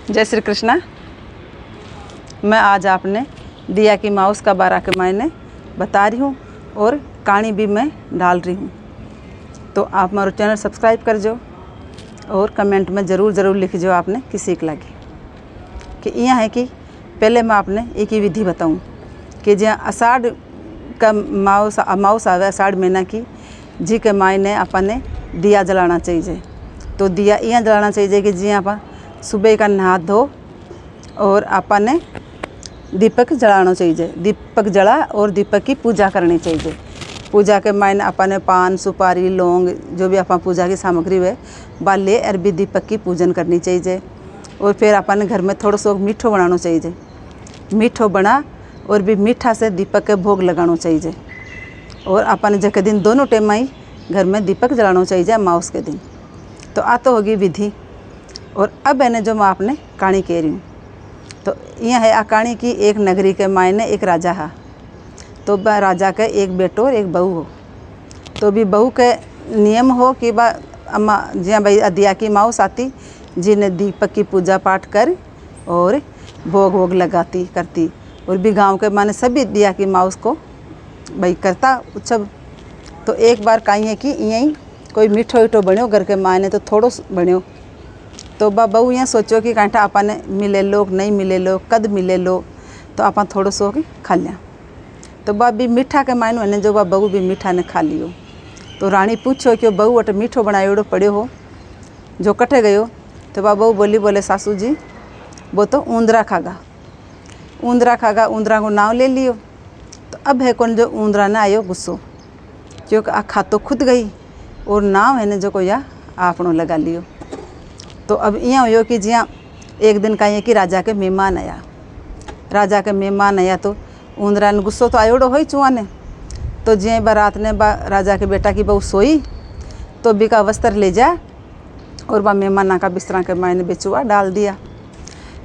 जय श्री कृष्णा। मैं आज आपने दिया की माउस का बारा के मायने बता रही हूँ और कहानी भी मैं डाल रही हूँ। तो आप हमारा चैनल सब्सक्राइब कर जो और कमेंट में ज़रूर लिख जो आपने कि सीख लगी। कि यह है कि पहले मैं आपने एक ही विधि बताऊँ कि जहाँ आषाढ़ का माउस आवे आषाढ़ महीना की जी के मायने अपने दिया जलाना चाहिए। तो दिया यहाँ जलाना चाहिए कि जी आप सुबह का नहा धो और अपने दीपक जलाना चाहिए। दीपक जला और दीपक की पूजा करनी चाहिए। पूजा के मायने अपने पान सुपारी लौंग जो भी आप पूजा की सामग्री है बाले और भी दीपक की पूजन करनी चाहिए। और फिर अपने घर में थोड़ा सा मीठो बनाना चाहिए। मीठो बना और भी मीठा से दीपक के भोग लगाना चाहिए। और अपने जब के दिन दोनों टाइम ही घर में दीपक जलाना चाहिए माउस के दिन। तो आ तो होगी विधि। और अब मैंने जो मैं आपने कहानी कह रही हूँ तो यह है कहानी की एक नगरी के मायने एक राजा है। तो राजा का एक बेटो और एक बहू हो। तो भी बहू के नियम हो कि बा अम्मा जिया भाई दिया की माउस आती जिन्हें दीपक की पूजा पाठ कर और भोग वोग लगाती करती। और भी गांव के माने सभी दिया की माउस को भाई करता उत्सव। तो एक बार कहीं है कि यहीं कोई मीठो वीठो बनो घर के मायने तो थोड़ो बनो। तो बहू यहाँ सोचो कि कांठा आपने मिले लो नहीं मिले लो कद मिले लो तो आप थोड़ो सो खा लिया। तो भी मीठा के मायनो ने जो बहू भी मीठा ने खा लियो। तो रानी पूछो कि बहू अटे मीठो बनायोड़ो पड़ो हो जो कटे गयो। तो बहू बोले सासू जी वो तो ऊंदरा खागा ऊंदरा को नाम ले लियो। तो अब है कौन जो ऊंदरा ने आयो गुस्सो क्योंकि आ खा तो खुद गई और नाम है ने जो को या आपनो लगा लियो। तो अब यहाँ हो कि जिया एक दिन कहीं कि राजा के मेहमान आया तो ऊंदरा ने गुस्सो तो आयोड़ो हो चुआ ने। तो जिया बारात ने राजा के बेटा की बहू सोई तो बी का वस्त्र ले जा और मेहमान का बिस्तरा के मायने बेचुआ डाल दिया।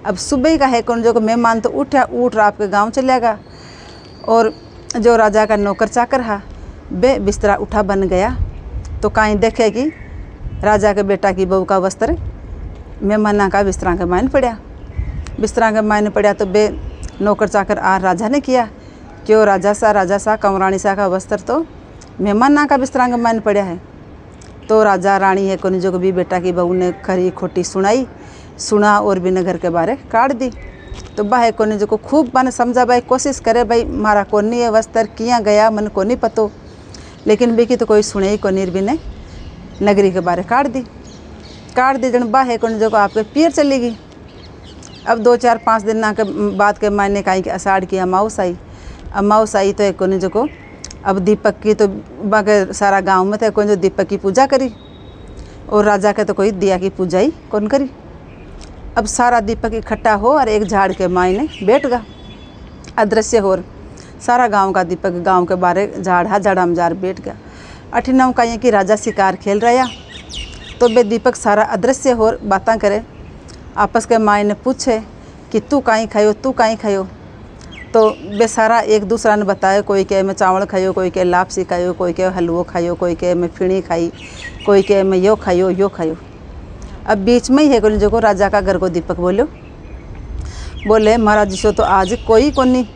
अब सुबह का है कौन जो मेहमान तो उठ रात के गाँव चलेगा। और जो राजा का नौकर चाकर है बे बिस्तरा उठा बन गया। तो कहीं देखे कि राजा के बेटा की बहू का वस्त्र मेहमाना का बिस्तरा के मायने पड़ा। तो बे नौकर चाकर राजा ने किया क्यों राजा सा कंवरानी सा का वस्त्र तो मेहमाना का बिस्तरा के मायने पड़ा है। तो राजा रानी है कोनी जो भी बेटा की बहू ने खरी खोटी सुना और भी ने घर के बारे काट दी। तो बा है कोनी जो को खूब मैंने समझा भाई कोशिश करे भाई मारा कोनी है वस्त्र किया गया मन को नहीं पतो। लेकिन बी की तो कोई सुने ही कोनी भी ने नगरी के बारे काट दी जन बा है कौन जो को आपके पीर चली गई। अब 2-4-5 दिन के बाद के मायने कहीं कि आषाढ़ की अमाउस आई तो एक कोने जो को अब दीपक की तो बाके सारा गांव में तो कौन जो दीपक की पूजा करी और राजा के तो कोई दिया की पूजा ही कौन करी। अब सारा दीपक इकट्ठा हो और एक झाड़ के मायने बैठ गया अदृश्य हो सारा गांव का दीपक गांव के बारे झाड़ा में जार बैठ गया। 8-9 कहीं कि राजा शिकार खेल रहा। तो बे दीपक सारा अदृश्य हो बातें करे आपस के मायने पूछे कि तू कहीं खायो। तो बे सारा एक दूसरा ने बताए कोई कहे मैं चावल खायो कोई कहे लापसी खायो कोई कहे हलवो खायो कोई कहे मैं फिणी खाई कोई कहे मैं यो खायो। अब बीच में ही है कोई जो को राजा का घर को दीपक बोले महाराज जी तो आज कोई कोनी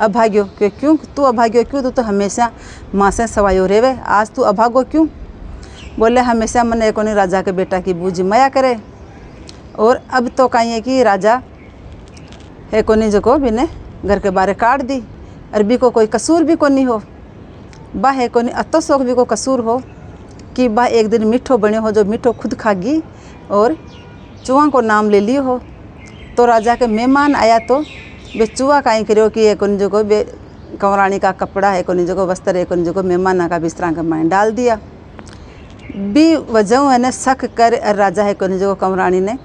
अभाग्यो क्यों तू अभाग्यो क्यों तू तो हमेशा माँ से सवायो रेवे आज तू अभागो क्यों। बोले हमेशा मन कोनी राजा के बेटा की बूझ माया करे। और अब तो कहीं है कि राजा है कोनी जो को बिने घर के बारे काट दी अरबी को कोई कसूर भी कोनी हो। बा है कोनी अतो शौक भी को कसूर हो कि बा एक दिन मीठो बने हो जो मीठो खुद खागी और चुआ को नाम ले लियो हो। तो राजा के मेहमान आया तो बे चुआ कहीं करो कि एक कोनी जो को बे कंवरानी का कपड़ा है कोनी जो को वस्त्र है कोनी जो को मेहमान का बिस्तरा के मायने डाल दिया। भी वजह है ने शक कर राजा है कोनी जो कंवरानी ने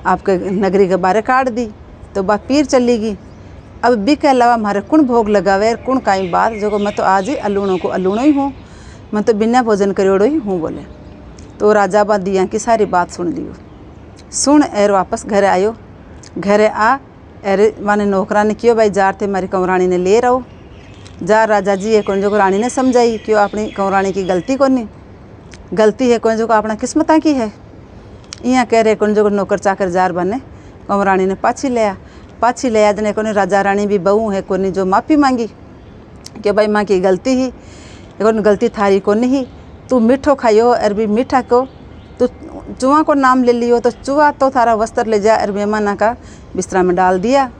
आपके नगरी के बारे काट दी। तो बा पीर चली गई। अब बी के अलावा हमारे कुण भोग लगावे कुण काई बात जो को मैं तो आज ही अल्लूणो ही हूँ मैं तो बिना भोजन करोड़ो ही हूँ बोले। तो राजा बा दिया की सारी बात सुन लियो सुन एर वापस घरे आयो। घरे एर माने नौकरा ने क्यों भाई जार थे हमारी कंवरानी ने ले रहो जार राजा जी है कौन जो को रानी ने समझाई क्यों अपनी कंवरानी की गलती है कौन जो को अपना किस्मत की है। यहाँ कह रहे कौन जो को नौकर चाकर जार बने और रानी ने पाछी लिया जने कोने राजा रानी भी बहू है कोनी जो माफ़ी मांगी कि भाई माँ की गलती ही कोन गलती थारी को नहीं, तू मीठो खाइयो और भी मीठा को तू चूहा को नाम ले लियो तो चूहा तो थारा वस्त्र ले जा और मेहमाना का बिस्तरा में डाल दिया।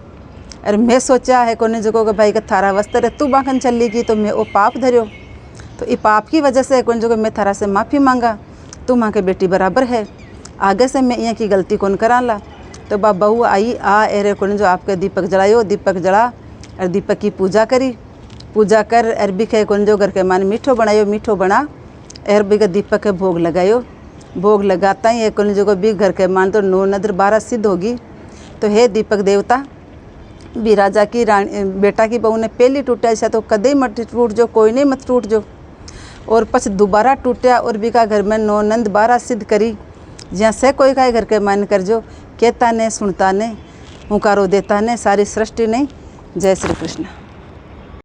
और मैं सोचा है कोने जो कि भाई का थारा वस्त्र है तू बाखन चली गई तो मैं वो पाप धरियो, तो ये पाप की वजह से कौन जो मैं थारा से माफ़ी मांगा, तू माँ के बेटी बराबर है, आगे से मैं यहाँ की गलती कौन कराला। तो बा बहू आई एरे कौन जो आपके दीपक जलायो, दीपक जला और दीपक की पूजा कर अरबी के कौन जो घर के मान मीठो बनायो, मीठो बना अरबी का दीपक के भोग लगायो। भोग लगाता ही कौन जो भी घर के मान तो 9 नदर 12 सिद्ध होगी। तो हे दीपक देवता भी राजा की रानी बेटा की बहू ने पहली टूटा ऐसा तो कदे मत टूट जो, कोई नहीं मत टूट जो। और पछ दोबारा टूटा और भी का घर में 9 नंद 12 सिद्ध करी, जहाँ से कोई का घर के मन कर जो कहता ने सुनता ने हुकारो देता ने सारी सृष्टि नहीं। जय श्री कृष्ण।